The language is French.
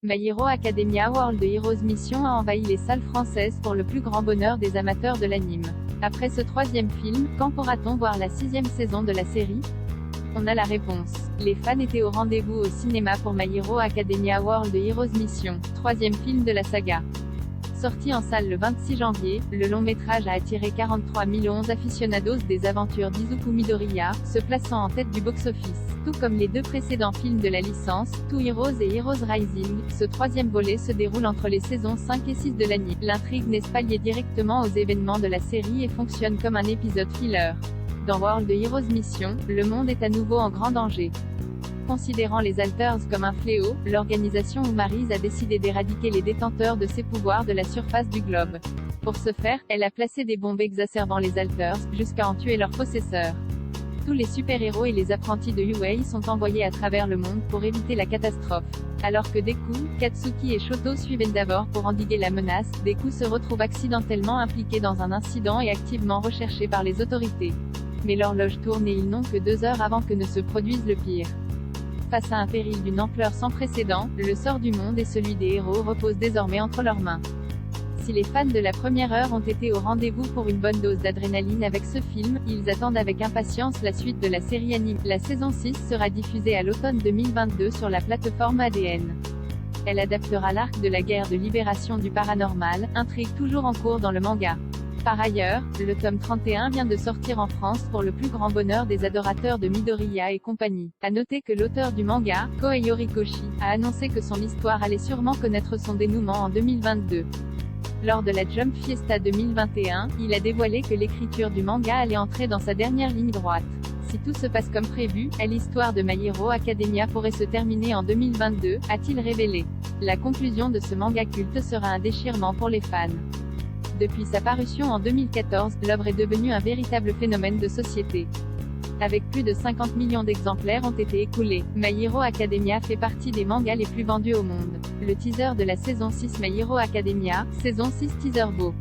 My Hero Academia World Heroes Mission a envahi les salles françaises pour le plus grand bonheur des amateurs de l'anime. Après ce troisième film, quand pourra-t-on voir la 6e saison de la série? On a la réponse. Les fans étaient au rendez-vous au cinéma pour My Hero Academia World Heroes Mission, troisième film de la saga. Sorti en salle le 26 janvier, le long métrage a attiré 43 011 aficionados des aventures d'Izuku Midoriya, se plaçant en tête du box-office. Tout comme les deux précédents films de la licence, Two Heroes et Heroes Rising, ce troisième volet se déroule entre les saisons 5 et 6 de l'anime. L'intrigue n'est pas liée directement aux événements de la série et fonctionne comme un épisode filler. Dans World Heroes Mission, le monde est à nouveau en grand danger. Considérant les Alters comme un fléau, l'organisation Umarise a décidé d'éradiquer les détenteurs de ces pouvoirs de la surface du globe. Pour ce faire, elle a placé des bombes exacerbant les Alters, jusqu'à en tuer leurs possesseurs. Tous les super-héros et les apprentis de Yuei sont envoyés à travers le monde pour éviter la catastrophe. Alors que Deku, Katsuki et Shoto suivent Endeavor pour endiguer la menace, Deku se retrouve accidentellement impliqué dans un incident et activement recherché par les autorités. Mais l'horloge tourne et ils n'ont que 2 heures avant que ne se produise le pire. Face à un péril d'une ampleur sans précédent, le sort du monde et celui des héros reposent désormais entre leurs mains. Si les fans de la première heure ont été au rendez-vous pour une bonne dose d'adrénaline avec ce film, ils attendent avec impatience la suite de la série anime. La saison 6 sera diffusée à l'automne 2022 sur la plateforme ADN. Elle adaptera l'arc de la guerre de libération du paranormal, intrigue toujours en cours dans le manga. Par ailleurs, le tome 31 vient de sortir en France pour le plus grand bonheur des adorateurs de Midoriya et compagnie. À noter que l'auteur du manga, Kohei Horikoshi, a annoncé que son histoire allait sûrement connaître son dénouement en 2022. Lors de la Jump Fiesta 2021, il a dévoilé que l'écriture du manga allait entrer dans sa dernière ligne droite. Si tout se passe comme prévu, l'histoire de My Hero Academia pourrait se terminer en 2022, a-t-il révélé. La conclusion de ce manga culte sera un déchirement pour les fans. Depuis sa parution en 2014, l'œuvre est devenue un véritable phénomène de société. Avec plus de 50 millions d'exemplaires ont été écoulés, My Hero Academia fait partie des mangas les plus vendus au monde. Le teaser de la saison 6 My Hero Academia, saison 6 teaser beau.